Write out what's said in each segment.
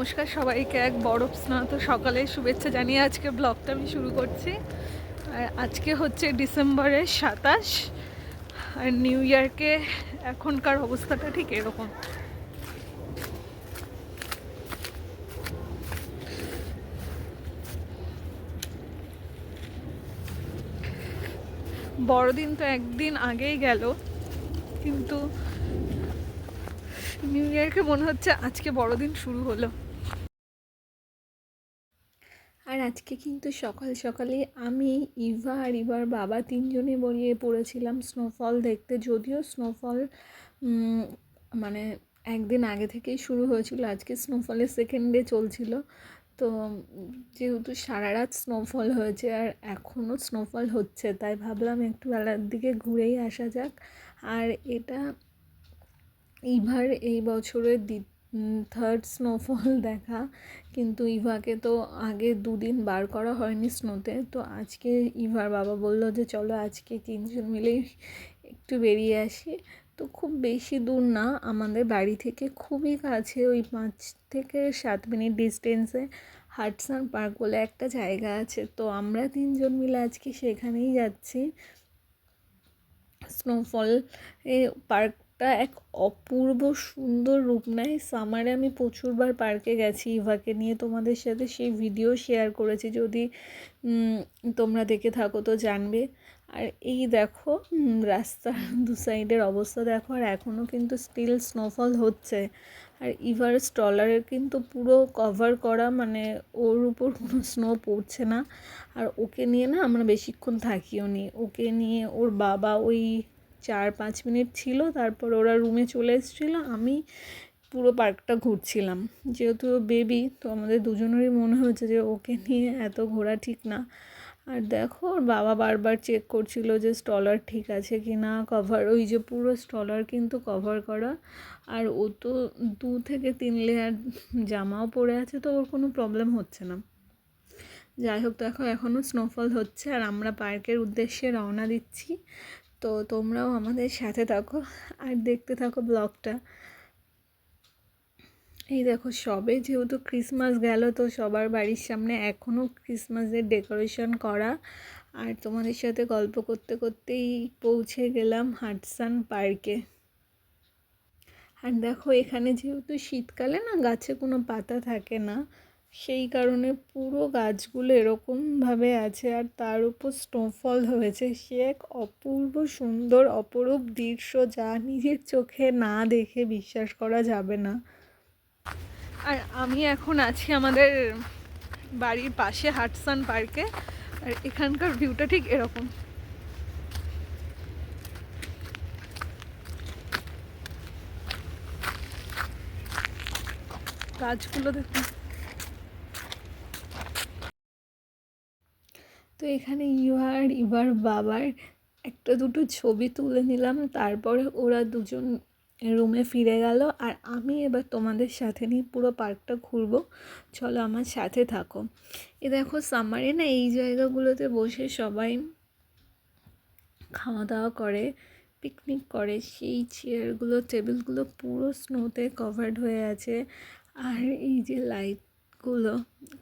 নমস্কার সবাইকে, এক বরফ স্নাত সকালে শুভেচ্ছা জানিয়ে আজকে ব্লগটা আমি শুরু করছি। আর আজকে হচ্ছে ডিসেম্বরের 27 আর নিউ ইয়ারকে এখনকার অবস্থাটা ঠিক এরকম। বড়দিন তো একদিন আগেই গেল, কিন্তু নিউ ইয়ারকে মনে হচ্ছে আজকে বড়দিন শুরু হলো। আর আজকে কিন্তু সকাল সকালে আমি, ইভা আর ইভার বাবা তিনজনে বেরিয়ে পড়েছিলাম স্নোফল দেখতে। যদিও স্নোফল মানে একদিন আগে থেকেই শুরু হয়েছিল, আজকে স্নোফলের সেকেন্ড ডে চলছিল। তো যেহেতু সারা রাত স্নোফল হয়েছে আর এখনও স্নোফল হচ্ছে, তাই ভাবলাম একটু বেলার দিকে ঘুরেই আসা যাক। আর এটা ইভার এই বছরের থার্ড স্নোফল দেখা, কিন্তু ইভাকে তো আগে দুদিন বার করা হয়নি স্নোতে। তো আজকে ইভার বাবা বললো যে চলো আজকে তিনজন মিলেই একটু বেরিয়ে আসি। তো খুব বেশি দূর না, আমাদের বাড়ি থেকে খুবই কাছে, ওই 5 থেকে 7 মিনিট ডিস্টেন্সে হাডসন পার্ক বলে একটা জায়গা আছে। তো আমরা তিনজন মিলে আজকে সেখানেই যাচ্ছি। স্নোফল পার্কটা এক অপূর্ব সুন্দর রূপ নেয়। সামারে আমি প্রচুরবার পার্কে গেছি ইভাকে নিয়ে, তোমাদের সাথে সেই ভিডিও শেয়ার করেছি, যদি তোমরা দেখে থাকো তো জানবে। আর এই দেখো রাস্তার দু সাইডের অবস্থা দেখো, আর এখনও কিন্তু স্টিল স্নোফল হচ্ছে। আর ইভার স্টলারের কিন্তু পুরো কভার করা, মানে ওর উপর কোনো স্নো পড়ছে না। আর ওকে নিয়ে না আমরা বেশিক্ষণ থাকিও নি, ওকে নিয়ে ওর বাবা ওই 4-5 মিনিট ছিল, তারপর ওরা রুমে চলে এসেছিলো। আমি পুরো পার্কটা ঘুরছিলাম, যেহেতু বেবি, তো আমাদের দুজনেরই মনে হয়েছে যে ওকে নিয়ে এত ঘোরা ঠিক না। আর দেখো ওর বাবা বারবার চেক করছিল যে স্টলার ঠিক আছে কি না, কভার, ওই যে পুরো স্টলার কিন্তু কভার করা। আর ও তো 2 থেকে 3 লেয়ার জামাও পরে আছে, তো ওর কোনো প্রবলেম হচ্ছে না। যাই হোক, দেখো এখনও স্নোফল হচ্ছে আর আমরা পার্কের উদ্দেশ্যে রওনা দিচ্ছি। তো তোমরাও আমাদের সাথে থাকো আর দেখতে থাকো ব্লগটা। এই দেখো সবে যেহেতু ক্রিসমাস গেল, তো সবার বাড়ির সামনে এখনও ক্রিসমাসের ডেকোরেশন করা। আর তোমাদের সাথে গল্প করতে করতেই পৌঁছে গেলাম হাডসন পার্কে। আর দেখো এখানে যেহেতু শীতকালে না গাছে কোনো পাতা থাকে না, সেই কারণে পুরো গাছগুলো এরকমভাবে আছে। আর তার উপর স্নোফল হয়েছে, সে এক অপূর্ব সুন্দর অপরূপ দৃশ্য, যা নিজের চোখে না দেখে বিশ্বাস করা যাবে না। আর আমি এখন আছি আমাদের বাড়ির পাশে হাডসন পার্কে, আর এখানকার ভিউটা ঠিক এরকম। গাছগুলো দেখুন। তো এখানে ইভার বাবার একটা দুটো ছবি তুলে নিলাম, তারপরে ওরা দুজন রুমে ফিরে গেল। আর আমি এবার তোমাদের সাথে নিয়ে পুরো পার্কটা ঘুরবো, চলো আমার সাথে থাকো। এ দেখো সামারে না এই জায়গাগুলোতে বসে সবাই খাওয়া দাওয়া করে, পিকনিক করে। সেই চেয়ারগুলো টেবিলগুলো পুরো স্নোতে কভার্ড হয়ে আছে। আর এই যে লাইটগুলো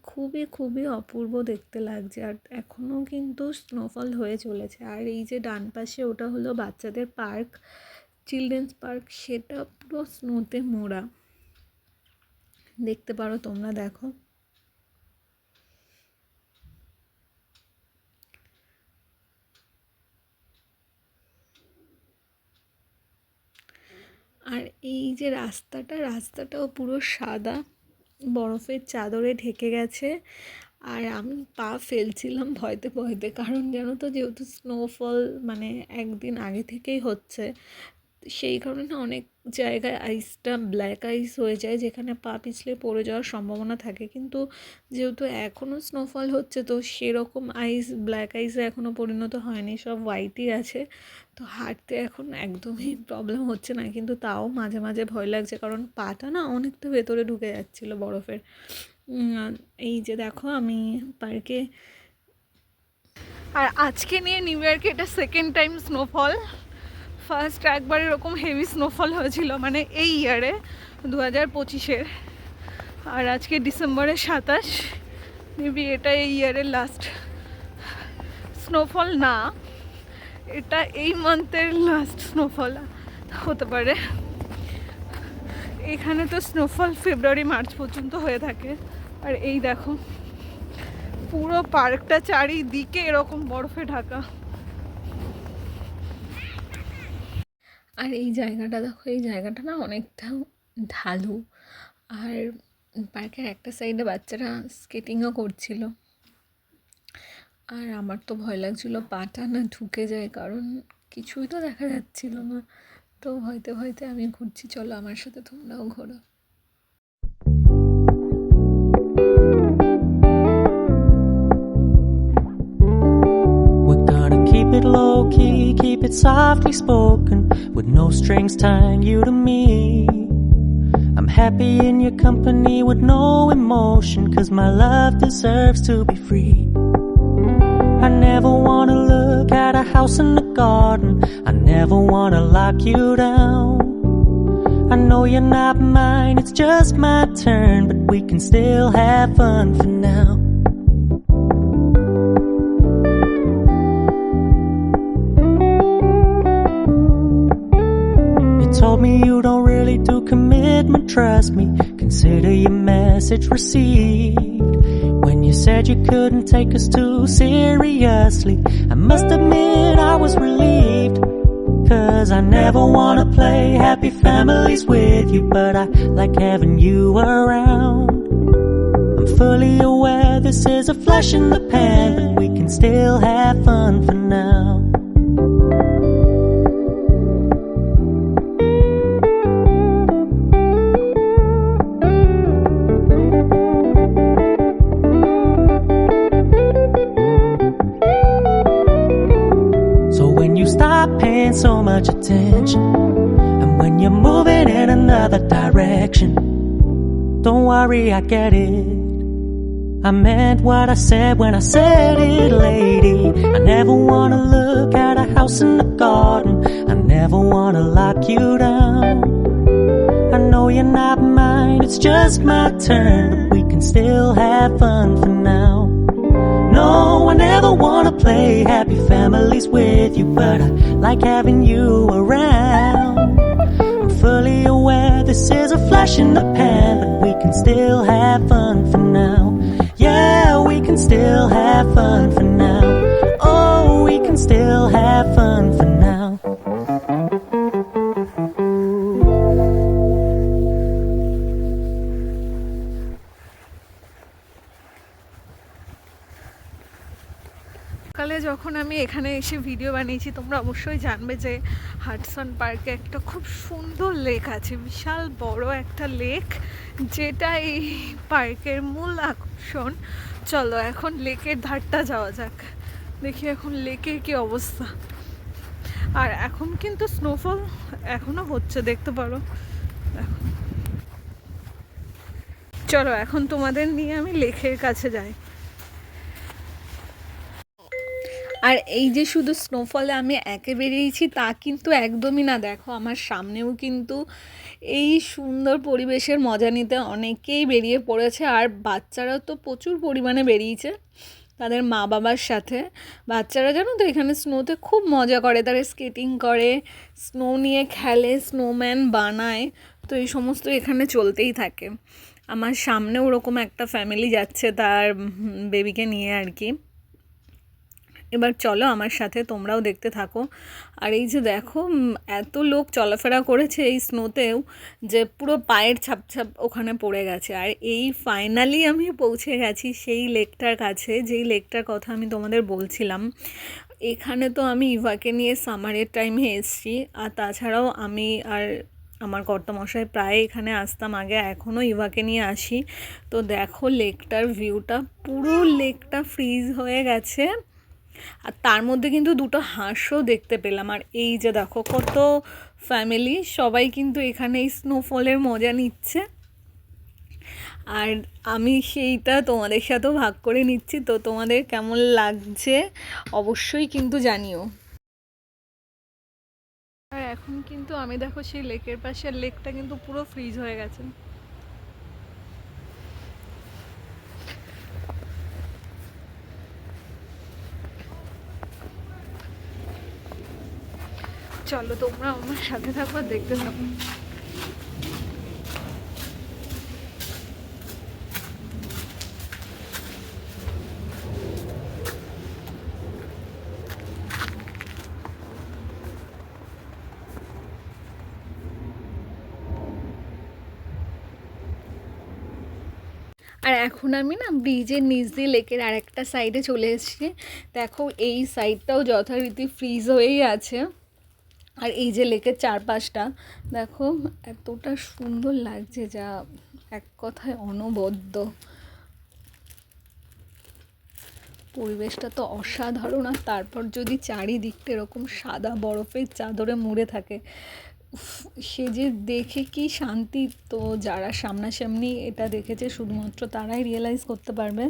খুবই খুবই অপূর্ব দেখতে লাগছে। আর এখনও কিন্তু স্নোফল হয়ে চলেছে। আর এই যে ডান পাশে ওটা হলো বাচ্চাদের পার্ক, চিলড্রেন্স পার্ক, সেটা পুরো স্নোতে মোড়া, দেখতে পারো তোমরা, দেখো। আর এই যে রাস্তাটাও পুরো সাদা, বরফের চাদরে ঢেকে গেছে। আর আমি পা ফেলছিলাম ভয়তে ভয়তে, কারণ জানো তো যেহেতু স্নোফল মানে একদিন আগে থেকেই হচ্ছে, সেই কারণে অনেক জায়গায় আইসটা ব্ল্যাক আইস হয়ে যায়, যেখানে পা পিছলে পড়ে যাওয়ার সম্ভাবনা থাকে। কিন্তু যেহেতু এখনও স্নোফল হচ্ছে, তো সেরকম আইস ব্ল্যাক আইসে এখনও পরিণত হয়নি, সব হোয়াইটই আছে। তো হাঁটতে এখন একদমই প্রবলেম হচ্ছে না, কিন্তু তাও মাঝে মাঝে ভয় লাগছে, কারণ পাটা না অনেকটা ভেতরে ঢুকে যাচ্ছিলো বরফের। এই যে দেখো আমি পার্কে, আর আজকে নিয়ে নিউ ইয়র্কে এটা সেকেন্ড টাইম স্নোফল। ফার্স্ট একবার এরকম হেভি স্নোফল হয়েছিল, মানে এই ইয়ারে 2025-এর। আর আজকে ডিসেম্বরের 27, মেবি এটা এই ইয়ারের লাস্ট স্নোফল না, এটা এই মান্থের লাস্ট স্নোফল হতে পারে। এখানে তো স্নোফল ফেব্রুয়ারি মার্চ পর্যন্ত হয়ে থাকে। আর এই দেখো পুরো পার্কটা চারিদিকে এরকম বরফে ঢাকা। আর এই জায়গাটা দেখো, এই জায়গাটা না অনেকটা ঢালু, আর পার্কের একটা সাইডে বাচ্চারা স্কেটিংও করছিল। আর আমার তো ভয় লাগছিল পাটা না ঢুকে যায়, কারণ কিছুই তো দেখা যাচ্ছিল না। তো ভয়তে ভয়তে আমি ঘুরছি, চলো আমার সাথে তোমরাও ঘোরো। We're gonna keep it low key, keep it softly spoken, with no strings tying you to me. I'm happy in your company with no emotion, 'cause my love deserves to be free. I never wanna look at a house in the garden, I never wanna lock you down. I know you're not mine, it's just my turn, but we can still have fun for now. You told me you don't really do commitment, trust me, consider your message received. When you said you couldn't take us too seriously, I must admit I was relieved. 'Cause I never wanna play happy families with you, but I like having you around. I'm fully aware this is a flash in the pan, but we can still have fun for now. Stop paying so much attention, and when you're moving in another direction, don't worry, I get it. I meant what I said when I said it, lady. I never wanna look at a house in the garden, I never wanna lock you down. I know you're not mine, it's just my turn, but we can still have fun for now. No, I never wanna play happy families with you, but I like having you around. I'm fully aware this is a flash in the pan, but we can still have fun for now. Yeah, we can still have fun for now. Oh, we can still have fun for now. সকালে যখন আমি এখানে এসে video বানিয়েছি, তোমরা অবশ্যই জানবে যে হাডসন পার্কে একটা খুব সুন্দর লেক আছে, বিশাল বড় একটা লেক, যেটা এই পার্কের মূল আকর্ষণ। চলো এখন লেকের ধারটা যাওয়া যাক, দেখি এখন লেকের কি অবস্থা। আর এখন কিন্তু স্নোফল এখনো হচ্ছে, দেখতে পারো। চলো এখন তোমাদের নিয়ে আমি লেকের কাছে যাই। আর এই যে শুধু স্নোফলে আমি একে বেরিয়েছি তা কিন্তু একদমই না, দেখো আমার সামনেও কিন্তু এই সুন্দর পরিবেশের মজা নিতে অনেকেই বেরিয়ে পড়েছে। আর বাচ্চারাও তো প্রচুর পরিমাণে বেরিয়েছে তাদের মা বাবার সাথে। বাচ্চারা জানো তো এখানে স্নোতে খুব মজা করে, তারা স্কেটিং করে, স্নো নিয়ে খেলে, স্নোম্যান বানায়, তো এই সমস্ত এখানে চলতেই থাকে। আমার সামনে ওরকম একটা ফ্যামিলি যাচ্ছে তার বেবিকে নিয়ে আর কি। এবার চলো আমার সাথে, তোমরাও দেখতে থাকো। আর এই যে দেখো এত লোক চলাফেরা করেছে এই স্নোতেও, যে পুরো পায়ের ছাপ ছাপ ওখানে পড়ে গেছে। আর এই ফাইনালি আমি পৌঁছে গেছি সেই লেকটার কাছে, যেই লেকটার কথা আমি তোমাদের বলছিলাম। এখানে তো আমি ইভাকে নিয়ে সামারের টাইমে এসেছি, আর তাছাড়াও আমি আর আমার কর্তামশাই প্রায় এখানে আসতাম আগে, এখনও ইভাকে নিয়ে আসি। তো দেখো লেকটার ভিউটা, পুরো লেকটা ফ্রিজ হয়ে গেছে, আর তার মধ্যে কিন্তু দুটো হাঁসও দেখতে পেলাম। আর এই যে দেখো কত ফ্যামিলি, সবাই কিন্তু এখানে এই স্নোফলের মজা নিচ্ছে, আর আমি সেইটা তোমাদের সাথেও ভাগ করে নিচ্ছি। তো তোমাদের কেমন লাগছে অবশ্যই কিন্তু জানিও। আর এখন কিন্তু আমি দেখো সেই লেকের পাশে, লেকটা কিন্তু পুরো ফ্রিজ হয়ে গেছে। চলো তোমরা আমার সাথে থাকো আর দেখতে থাকো। আর এখন আমি না ব্রিজের নিচ দিয়ে লেকের আরেকটা সাইডে চলে এসেছি। দেখো এই সাইডটাও যথারীতি ফ্রিজ হয়েই আছে। আর এই যে লেকের চারপাশটা দেখো এতটা সুন্দর লাগছে, যা এক কথায় অনবদ্য। পরিবেশটা তো অসাধারণ। আর তারপর যদি চারিদিকটা এরকম সাদা বরফের চাদরে মুড়ে থাকে, সে যে দেখে কি শান্তি। তো যারা সামনাসামনি এটা দেখেছে শুধুমাত্র তারাই রিয়েলাইজ করতে পারবে।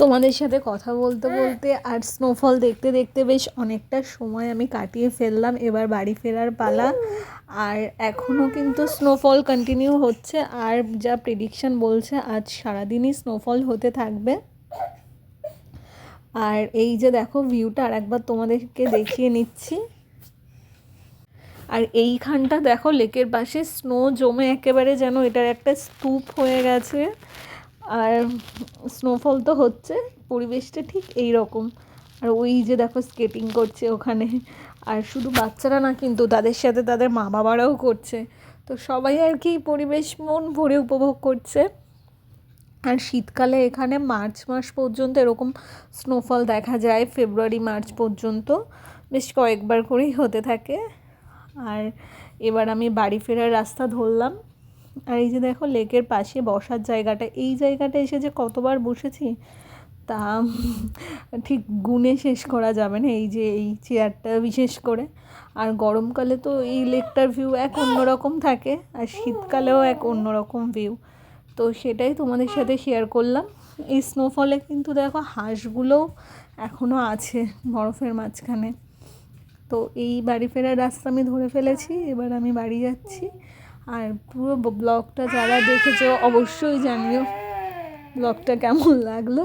তোমাদের সাথে কথা বলতে বলতে আর স্নোফল দেখতে দেখতে বেশ অনেকটা সময় আমি কাটিয়ে ফেললাম। এবার বাড়ি ফেরার পালা। আর এখনও কিন্তু স্নোফল কন্টিনিউ হচ্ছে। আর যা প্রেডিকশন বলছে আজ সারাদিনই স্নোফল হতে থাকবে। আর এই যে দেখো ভিউটা আর একবার তোমাদেরকে দেখিয়ে নিচ্ছি। আর এইখানটা দেখো লেকের পাশে স্নো জমে একেবারে যেন এটার একটা স্তূপ হয়ে গেছে। আর স্নোফল তো হচ্ছে, পরিবেশটা ঠিক এই রকম। আর ওই যে দেখো স্কেটিং করছে ওখানে। আর শুধু বাচ্চারা না, কিন্তু তাদের সাথে তাদের মা বাবারাও করছে। তো সবাই আর কি পরিবেশ মন ভরে উপভোগ করছে। আর শীতকালে এখানে মার্চ মাস পর্যন্ত এরকম স্নোফল দেখা যায়, ফেব্রুয়ারি মার্চ পর্যন্ত বেশ কয়েকবার করেই হতে থাকে। আর এবার আমি বাড়ি ফেরার রাস্তা ধরলাম। আর এই যে দেখো লেকের পাশে বসার জায়গাটা, এই জায়গাটা এসে যে কতবার বসেছি তা ঠিক গুণে শেষ করা যাবে না। এই যে এই চেয়ারটা বিশেষ করে। আর গরমকালে তো এই লেকটার ভিউ এক অন্যরকম থাকে, আর শীতকালেও এক অন্যরকম ভিউ। তো সেটাই তোমাদের সাথে শেয়ার করলাম। এই স্নোফলে কিন্তু দেখো হাঁসগুলোও এখনও আছে বরফের মাঝখানে। তো এই বাড়ি ফেরার রাস্তা আমি ধরে ফেলেছি, এবার আমি বাড়ি যাচ্ছি। আর পুরো ব্লগটা যারা দেখেছো অবশ্যই জানিও ব্লগটা কেমন লাগলো।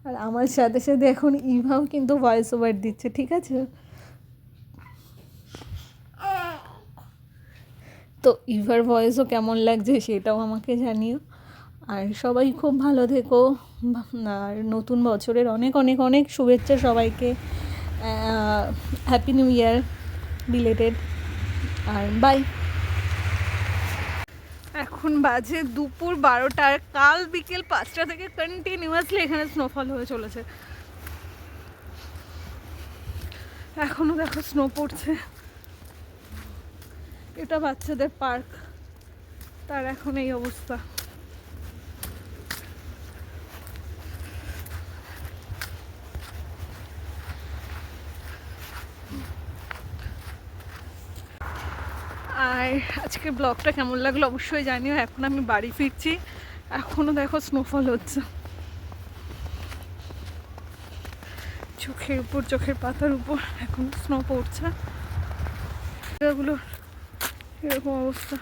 আর আমার সাথে সাথে এখন ইভাও কিন্তু ভয়েস ওভার দিচ্ছে, ঠিক আছে? তো ইভার ভয়েসও কেমন লাগছে সেটাও আমাকে জানিও। আর সবাই খুব ভালো থেকো। আর নতুন বছরের অনেক অনেক অনেক শুভেচ্ছা সবাইকে। Happy new year belated. আর বাই। এখন বাজে দুপুর 12টা। কাল বিকেল 5টা থেকে কন্টিনিউয়াসলি এখানে স্নোফল হয়ে চলেছে। এখনও দেখো স্নো পড়ছে। এটা বাচ্চাদের পার্ক, তার এখন এই অবস্থা। আর আজকে ব্লগটা কেমন লাগলো অবশ্যই জানিও। এখন আমি বাড়ি ফিরছি, এখনও দেখো স্নোফল হচ্ছে। চোখের উপর, চোখের পাতার উপর এখন স্নো পড়ছে। এগুলো এরকম অবস্থা।